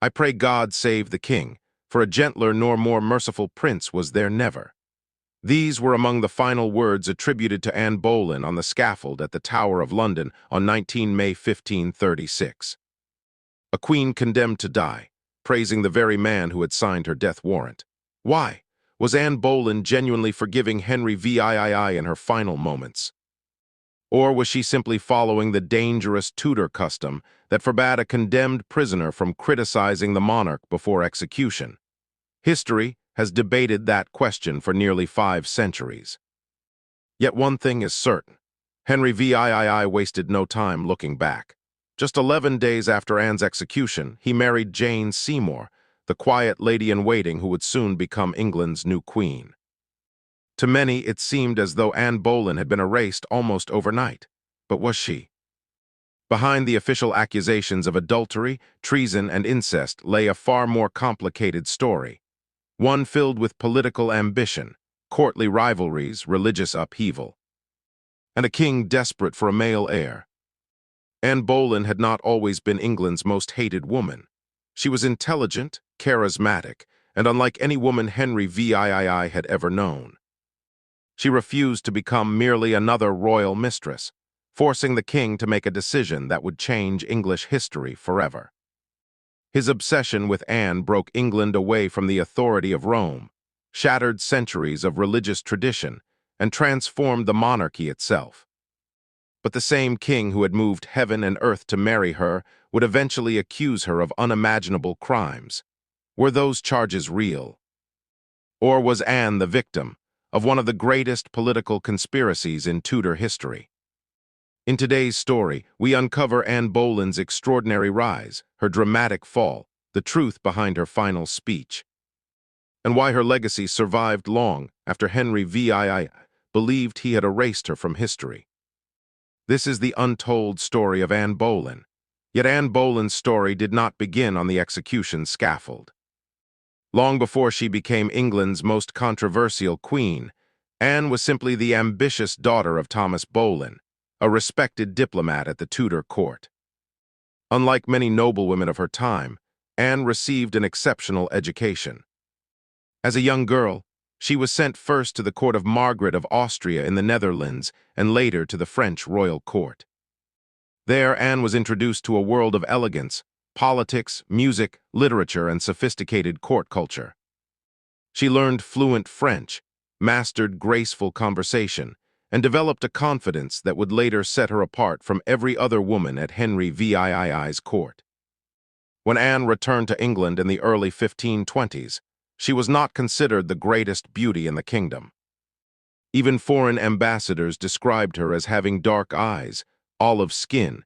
I pray God save the king, for a gentler nor more merciful prince was there never. These were among the final words attributed to Anne Boleyn on the scaffold at the Tower of London on 19 May 1536. A queen condemned to die, praising the very man who had signed her death warrant. Why? Was Anne Boleyn genuinely forgiving Henry VIII in her final moments? Or was she simply following the dangerous Tudor custom that forbade a condemned prisoner from criticizing the monarch before execution? History has debated that question for nearly 5 centuries. Yet one thing is certain. Henry VIII wasted no time looking back. Just 11 days after Anne's execution, he married Jane Seymour, the quiet lady-in-waiting who would soon become England's new queen. To many, it seemed as though Anne Boleyn had been erased almost overnight. But was she? Behind the official accusations of adultery, treason, and incest lay a far more complicated story. One filled with political ambition, courtly rivalries, religious upheaval, and a king desperate for a male heir. Anne Boleyn had not always been England's most hated woman. She was intelligent, charismatic, and unlike any woman Henry VIII had ever known. She refused to become merely another royal mistress, forcing the king to make a decision that would change English history forever. His obsession with Anne broke England away from the authority of Rome, shattered centuries of religious tradition, and transformed the monarchy itself. But the same king who had moved heaven and earth to marry her would eventually accuse her of unimaginable crimes. Were those charges real? Or was Anne the victim of one of the greatest political conspiracies in Tudor history? In today's story, we uncover Anne Boleyn's extraordinary rise, her dramatic fall, the truth behind her final speech, and why her legacy survived long after Henry VIII believed he had erased her from history. This is the untold story of Anne Boleyn. Yet Anne Boleyn's story did not begin on the execution scaffold. Long before she became England's most controversial queen, Anne was simply the ambitious daughter of Thomas Boleyn, a respected diplomat at the Tudor court. Unlike many noblewomen of her time, Anne received an exceptional education. As a young girl, she was sent first to the court of Margaret of Austria in the Netherlands and later to the French royal court. There, Anne was introduced to a world of elegance, politics, music, literature, and sophisticated court culture. She learned fluent French, mastered graceful conversation, and developed a confidence that would later set her apart from every other woman at Henry VIII's court. When Anne returned to England in the early 1520s, she was not considered the greatest beauty in the kingdom. Even foreign ambassadors described her as having dark eyes, olive skin,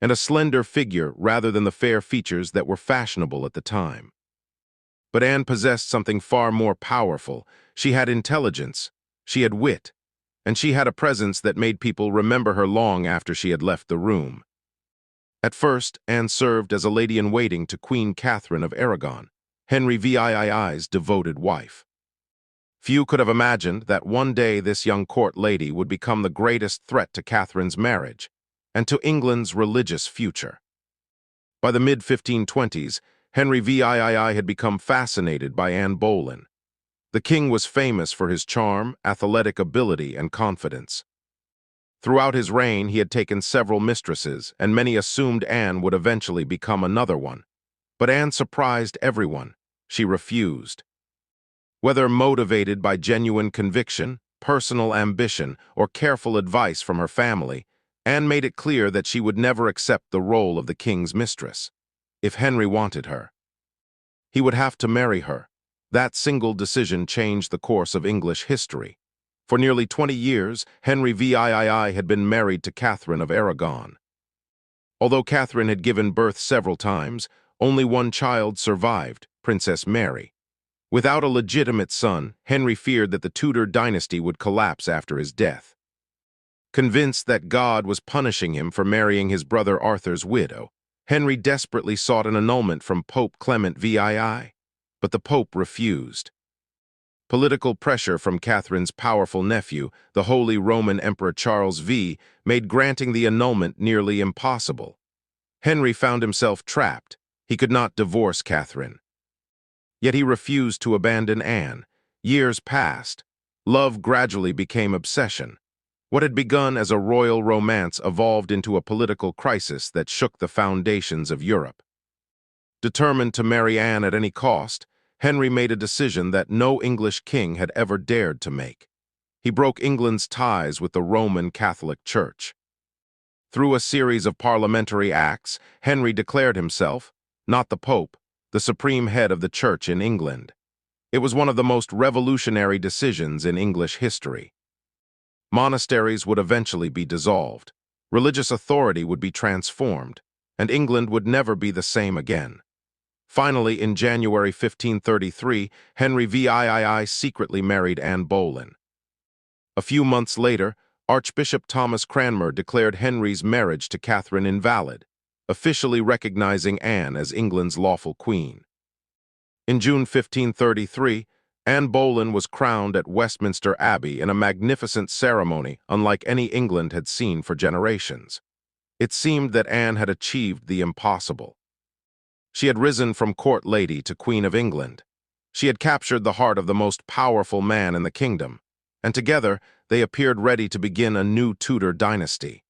and a slender figure rather than the fair features that were fashionable at the time. But Anne possessed something far more powerful. She had intelligence, she had wit, and she had a presence that made people remember her long after she had left the room. At first, Anne served as a lady-in-waiting to Queen Catherine of Aragon, Henry VIII's devoted wife. Few could have imagined that one day this young court lady would become the greatest threat to Catherine's marriage and to England's religious future. By the mid-1520s, Henry VIII had become fascinated by Anne Boleyn. The king was famous for his charm, athletic ability, and confidence. Throughout his reign, he had taken several mistresses, and many assumed Anne would eventually become another one. But Anne surprised everyone. She refused. Whether motivated by genuine conviction, personal ambition, or careful advice from her family, Anne made it clear that she would never accept the role of the king's mistress. If Henry wanted her, he would have to marry her. That single decision changed the course of English history. For nearly 20 years, Henry VIII had been married to Catherine of Aragon. Although Catherine had given birth several times, only one child survived, Princess Mary. Without a legitimate son, Henry feared that the Tudor dynasty would collapse after his death. Convinced that God was punishing him for marrying his brother Arthur's widow, Henry desperately sought an annulment from Pope Clement VII, but the Pope refused. Political pressure from Catherine's powerful nephew, the Holy Roman Emperor Charles V, made granting the annulment nearly impossible. Henry found himself trapped, He could not divorce Catherine. Yet he refused to abandon Anne. Years passed. Love gradually became obsession. What had begun as a royal romance evolved into a political crisis that shook the foundations of Europe. Determined to marry Anne at any cost, Henry made a decision that no English king had ever dared to make. He broke England's ties with the Roman Catholic Church. Through a series of parliamentary acts, Henry declared himself, not the Pope, the supreme head of the Church in England. It was one of the most revolutionary decisions in English history. Monasteries would eventually be dissolved, religious authority would be transformed, and England would never be the same again. Finally, in January 1533, Henry VIII secretly married Anne Boleyn. A few months later, Archbishop Thomas Cranmer declared Henry's marriage to Catherine invalid, officially recognizing Anne as England's lawful queen. In June 1533, Anne Boleyn was crowned at Westminster Abbey in a magnificent ceremony unlike any England had seen for generations. It seemed that Anne had achieved the impossible. She had risen from court lady to Queen of England. She had captured the heart of the most powerful man in the kingdom, and together they appeared ready to begin a new Tudor dynasty.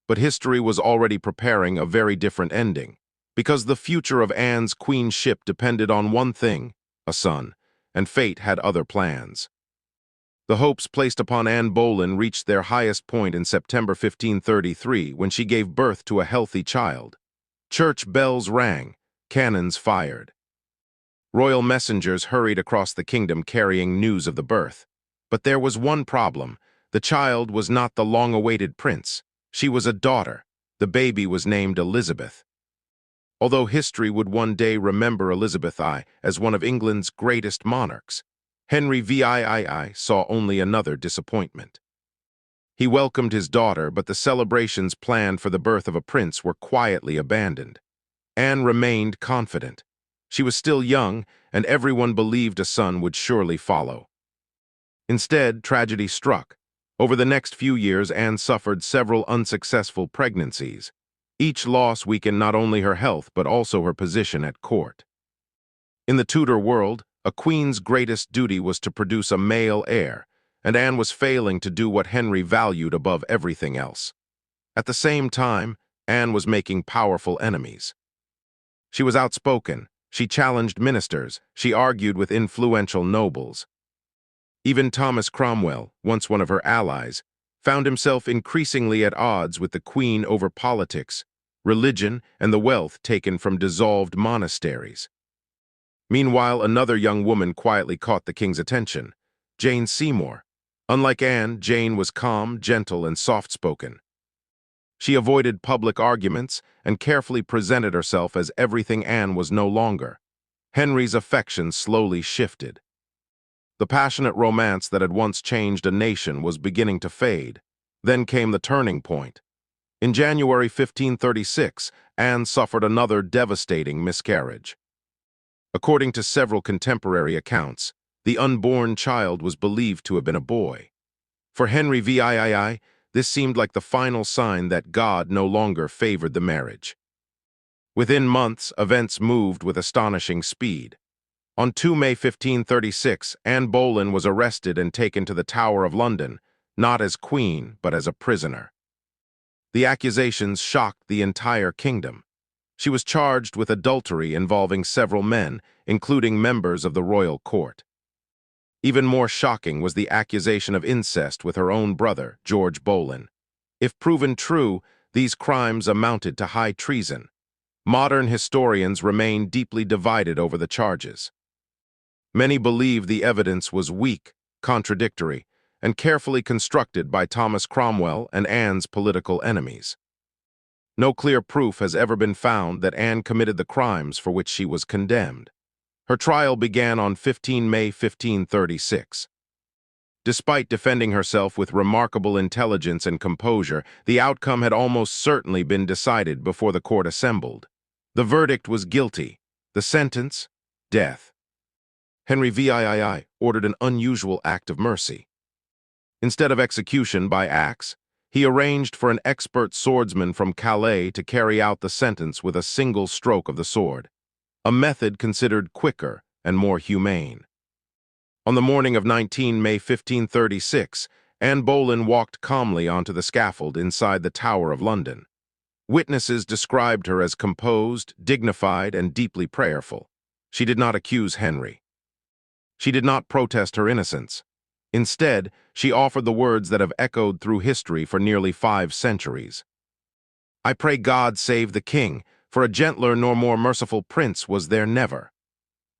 But history was already preparing a very different ending, because the future of Anne's queenship depended on one thing, a son, and fate had other plans. The hopes placed upon Anne Boleyn reached their highest point in September 1533 when she gave birth to a healthy child. Church bells rang, cannons fired. Royal messengers hurried across the kingdom carrying news of the birth. But there was one problem. The child was not the long-awaited prince. She was a daughter. The baby was named Elizabeth. Although history would one day remember Elizabeth I as one of England's greatest monarchs, Henry VIII saw only another disappointment. He welcomed his daughter, but the celebrations planned for the birth of a prince were quietly abandoned. Anne remained confident. She was still young, and everyone believed a son would surely follow. Instead, tragedy struck. Over the next few years, Anne suffered several unsuccessful pregnancies. Each loss weakened not only her health but also her position at court. In the Tudor world, a queen's greatest duty was to produce a male heir, and Anne was failing to do what Henry valued above everything else. At the same time, Anne was making powerful enemies. She was outspoken, she challenged ministers, she argued with influential nobles. Even Thomas Cromwell, once one of her allies, found himself increasingly at odds with the queen over politics, religion, and the wealth taken from dissolved monasteries. Meanwhile, another young woman quietly caught the king's attention, Jane Seymour. Unlike Anne, Jane was calm, gentle, and soft-spoken. She avoided public arguments and carefully presented herself as everything Anne was no longer. Henry's affections slowly shifted. The passionate romance that had once changed a nation was beginning to fade. Then came the turning point. In January 1536, Anne suffered another devastating miscarriage. According to several contemporary accounts, the unborn child was believed to have been a boy. For Henry VIII, this seemed like the final sign that God no longer favored the marriage. Within months, events moved with astonishing speed. On 2 May 1536, Anne Boleyn was arrested and taken to the Tower of London, not as queen, but as a prisoner. The accusations shocked the entire kingdom. She was charged with adultery involving several men, including members of the royal court. Even more shocking was the accusation of incest with her own brother, George Boleyn. If proven true, these crimes amounted to high treason. Modern historians remain deeply divided over the charges. Many believe the evidence was weak, contradictory, and carefully constructed by Thomas Cromwell and Anne's political enemies. No clear proof has ever been found that Anne committed the crimes for which she was condemned. Her trial began on 15 May 1536. Despite defending herself with remarkable intelligence and composure, the outcome had almost certainly been decided before the court assembled. The verdict was guilty. The sentence, death. Henry VIII ordered an unusual act of mercy. Instead of execution by axe, He arranged for an expert swordsman from Calais to carry out the sentence with a single stroke of the sword, a method considered quicker and more humane. On the morning of 19 May 1536, Anne Boleyn walked calmly onto the scaffold inside the Tower of London. Witnesses described her as composed, dignified, and deeply prayerful. She did not accuse Henry. She did not protest her innocence. Instead, she offered the words that have echoed through history for nearly 5 centuries. "I pray God save the king, for a gentler nor more merciful prince was there never."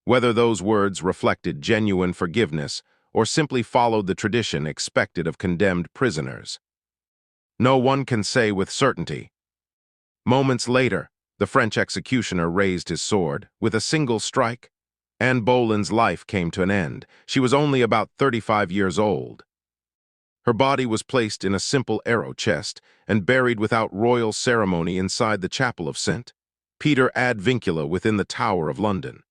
Whether those words reflected genuine forgiveness or simply followed the tradition expected of condemned prisoners, no one can say with certainty. Moments later, the French executioner raised his sword. With a single strike, Anne Boleyn's life came to an end. She was only about 35 years old. Her body was placed in a simple arrow chest and buried without royal ceremony inside the chapel of St. Peter ad Vincula within the Tower of London.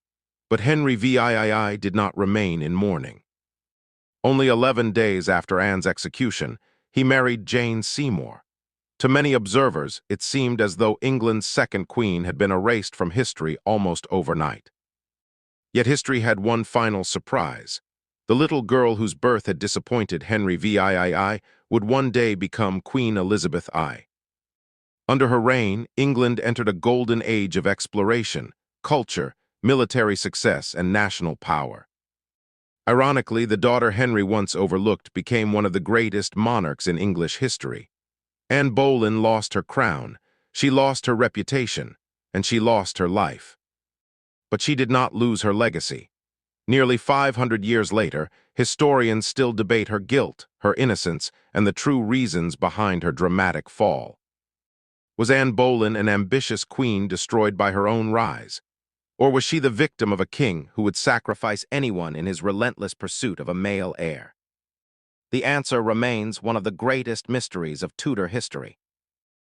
But Henry VIII did not remain in mourning. Only 11 days after Anne's execution, he married Jane Seymour. To many observers, it seemed as though England's second queen had been erased from history almost overnight. Yet history had one final surprise. The little girl whose birth had disappointed Henry VIII would one day become Queen Elizabeth I. Under her reign, England entered a golden age of exploration, culture, military success, and national power. Ironically, the daughter Henry once overlooked became one of the greatest monarchs in English history. Anne Boleyn lost her crown, she lost her reputation, and she lost her life. But she did not lose her legacy. Nearly 500 years later, historians still debate her guilt, her innocence, and the true reasons behind her dramatic fall. Was Anne Boleyn an ambitious queen destroyed by her own rise? Or was she the victim of a king who would sacrifice anyone in his relentless pursuit of a male heir? The answer remains one of the greatest mysteries of Tudor history.